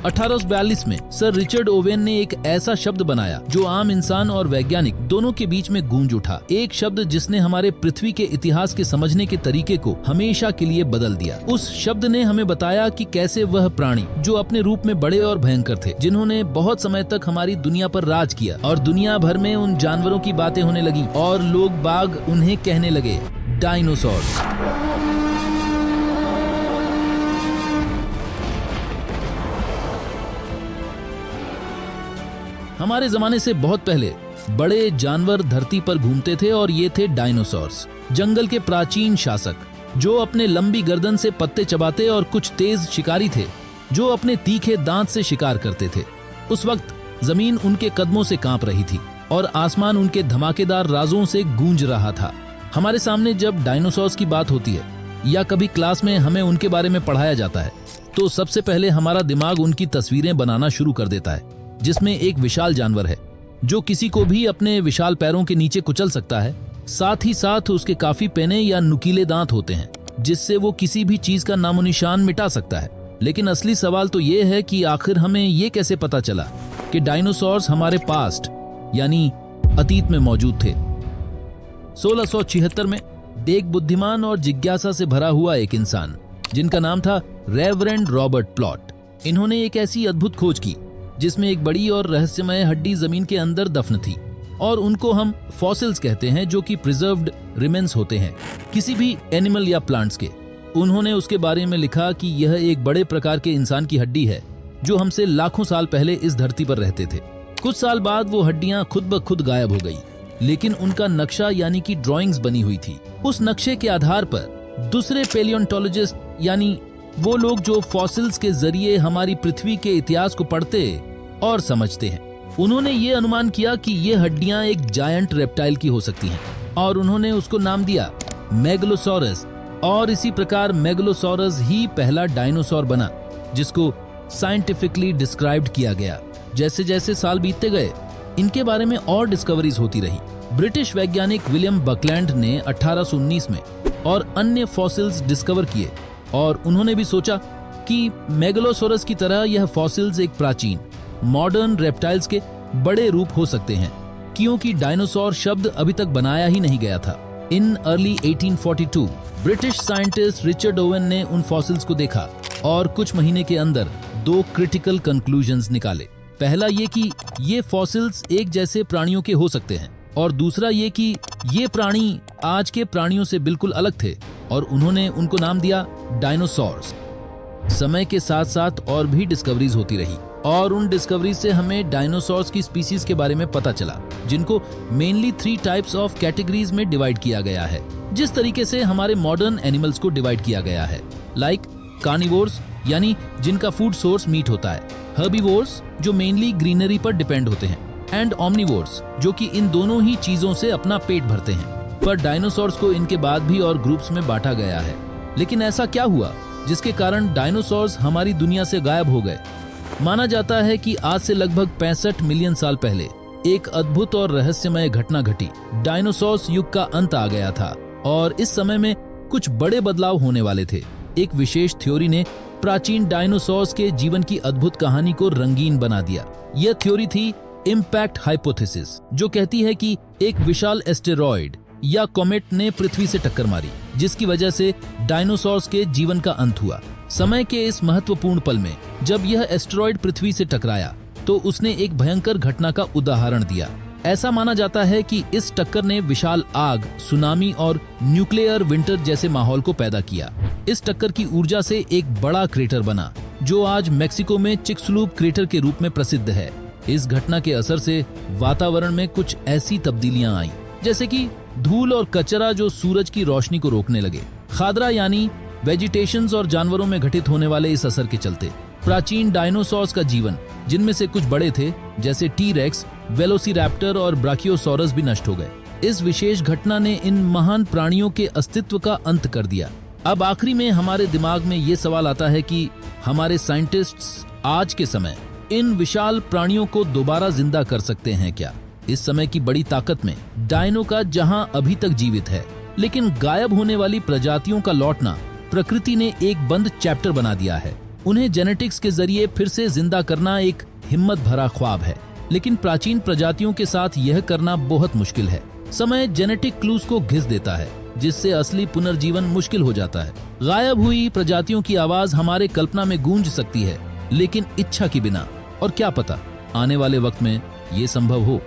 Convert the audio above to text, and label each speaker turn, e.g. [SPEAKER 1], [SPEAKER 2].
[SPEAKER 1] 1842 में sir Richard Owen ने एक ऐसा शब्द बनाया जो आम इंसान और वैज्ञानिक दोनों के बीच में गूंज उठा। एक शब्द जिसने हमारे पृथ्वी के इतिहास के समझने के तरीके को हमेशा के लिए बदल दिया। उस शब्द ने हमें बताया कि कैसे वह प्राणी जो अपने रूप में बड़े और भयंकर थे, जिन्होंने बहुत समय तक हमारी दुनिया पर राज किया और दुनिया भर में उन जानवरों की बातें होने लगी और लोग बाग उन्हें कहने लगे डायनासोर। हमारे जमाने से बहुत पहले बड़े जानवर धरती पर घूमते थे और ये थे डायनासोर्स, जंगल के प्राचीन शासक जो अपने लंबी गर्दन से पत्ते चबाते और कुछ तेज शिकारी थे जो अपने तीखे दांत से शिकार करते थे। उस वक्त जमीन उनके कदमों से कांप रही थी और आसमान उनके धमाकेदार राजों से गूंज रहा था। हमारे सामने जब डायनासोर्स की बात होती है या कभी क्लास में हमें उनके बारे में पढ़ाया जाता है तो सबसे पहले हमारा दिमाग उनकी तस्वीरें बनाना शुरू कर देता है, जिसमें एक विशाल जानवर है जो किसी को भी अपने विशाल पैरों के नीचे कुचल सकता है। साथ ही साथ उसके काफी पैने या नुकीले दांत होते हैं जिससे वो किसी भी चीज का नामोनिशान मिटा सकता है। लेकिन असली सवाल तो ये है कि आखिर हमें ये कैसे पता चला कि डायनासोर्स हमारे पास्ट यानी अतीत में मौजूद थे। 1676 में एक बुद्धिमान और जिज्ञासा से भरा हुआ एक इंसान जिनका नाम था रेवरेंड रॉबर्ट प्लॉट, इन्होंने एक ऐसी अद्भुत खोज की जिसमें एक बड़ी और रहस्यमय हड्डी जमीन के अंदर दफन थी और उनको हम फॉसिल्स कहते हैं, जो कि प्रिजर्व्ड रिमेन्स होते हैं किसी भी एनिमल या प्लांट्स के। उन्होंने उसके बारे में लिखा कि यह एक बड़े प्रकार के इंसान की हड्डी है जो हमसे लाखों साल पहले इस धरती पर रहते थे। कुछ साल बाद वो हड्डियां खुद ब खुद गायब हो गई, लेकिन उनका नक्शा यानी कि ड्राइंग्स बनी हुई थी। उस नक्शे के आधार पर दूसरे पेलियोंटोलॉजिस्ट यानी वो लोग जो फॉसिल्स के जरिए हमारी पृथ्वी के इतिहास को पढ़ते और समझते हैं, उन्होंने ये अनुमान किया कि ये हड्डियां एक जायंट रेप्टाइल की हो सकती हैं और उन्होंने उसको नाम दिया मेगलोसॉरस। और इसी प्रकार मेगलोसॉरस ही पहला डायनासोर बना जिसको साइंटिफिकली डिस्क्राइब्ड किया गया। जैसे जैसे साल बीतते गए इनके बारे में और डिस्कवरीज होती रही। ब्रिटिश वैज्ञानिक विलियम बकलैंड ने 1819 में और अन्य फॉसिल्स डिस्कवर किए और उन्होंने भी सोचा कि मेगलोसॉरस की तरह यह फॉसिल्स एक प्राचीन मॉडर्न रेप्टाइल्स के बड़े रूप हो सकते हैं, क्योंकि डायनासोर शब्द अभी तक बनाया ही नहीं गया था। In early 1842 British scientist Richard Owen ने उन फॉसिल्स को देखा और कुछ महीने के अंदर 2 क्रिटिकल कंक्लूजन्स निकाले। पहला ये कि ये फॉसिल्स एक जैसे प्राणियों के हो सकते हैं और दूसरा ये कि ये प्राणी आज के प्राणियों से बिल्कुल अलग थे और उन्होंने उनको नाम दिया डायनासोर्स। समय के साथ साथ और भी डिस्कवरीज होती रही और उन डिस्कवरीज से हमें डायनासोर्स की स्पीसीज के बारे में पता चला, जिनको मेनली 3 टाइप्स ऑफ कैटेगरीज में डिवाइड किया गया है, जिस तरीके से हमारे मॉडर्न एनिमल्स को डिवाइड किया गया है। लाइक कार्निवोर्स यानी जिनका फूड सोर्स मीट होता है, हर्बीवोर्स जो मेनली ग्रीनरी पर डिपेंड होते हैं, एंड ओमनिवोर्स जो कि इन दोनों ही चीजों से अपना पेट भरते हैं। पर डायनासोर्स को इनके बाद भी और ग्रुप्स में बांटा गया है। लेकिन ऐसा क्या हुआ जिसके कारण डायनासोर्स हमारी दुनिया से गायब हो गए? माना जाता है कि आज से लगभग 65 मिलियन साल पहले एक अद्भुत और रहस्यमय घटना घटी। डायनासोर्स युग का अंत आ गया था और इस समय में कुछ बड़े बदलाव होने वाले थे। एक विशेष थ्योरी ने प्राचीन डायनासोर्स के जीवन की अद्भुत कहानी को रंगीन बना दिया। यह थ्योरी थी इम्पैक्ट हाइपोथेसिस, जो कहती है कि एक विशाल एस्टेरॉयड या कॉमेट ने पृथ्वी से टक्कर मारी, जिसकी वजह से डायनासोर्स के जीवन का अंत हुआ। समय के इस महत्वपूर्ण पल में जब यह एस्टेरॉयड पृथ्वी से टकराया तो उसने एक भयंकर घटना का उदाहरण दिया। ऐसा माना जाता है कि इस टक्कर ने विशाल आग, सुनामी और न्यूक्लियर विंटर जैसे माहौल को पैदा किया। इस टक्कर की ऊर्जा से एक बड़ा क्रेटर बना जो आज मेक्सिको में चिक्सलूप क्रेटर के रूप में प्रसिद्ध है। इस घटना के असर से वातावरण में कुछ ऐसी तब्दीलियां आई जैसे कि धूल और कचरा जो सूरज की रोशनी को रोकने लगे। खादरा यानी वेजिटेशंस और जानवरों में घटित होने वाले इस असर के चलते प्राचीन डायनासोर्स का जीवन, जिनमें से कुछ बड़े थे जैसे टी-रेक्स, वेलोसिरैप्टर और ब्राकियोसॉरस, भी नष्ट हो गए। इस विशेष घटना ने इन महान प्राणियों के अस्तित्व का अंत कर दिया। अब आखिरी में हमारे दिमाग में ये सवाल आता है कि हमारे साइंटिस्ट्स आज के समय इन विशाल प्राणियों को दोबारा जिंदा कर सकते हैं क्या? इस समय की बड़ी ताकत में डायनो का जहां अभी तक जीवित है, लेकिन गायब होने वाली प्रजातियों का लौटना प्रकृति ने एक बंद चैप्टर बना दिया है। उन्हें जेनेटिक्स के जरिए फिर से जिंदा करना एक हिम्मत भरा ख्वाब है, लेकिन प्राचीन प्रजातियों के साथ यह करना बहुत मुश्किल है। समय जेनेटिक क्लूज को घिस देता है, जिससे असली पुनर्जीवन मुश्किल हो जाता है। गायब हुई प्रजातियों की आवाज हमारे कल्पना में गूंज सकती है, लेकिन इच्छा के बिना। और क्या पता आने वाले वक्त में ये संभव हो।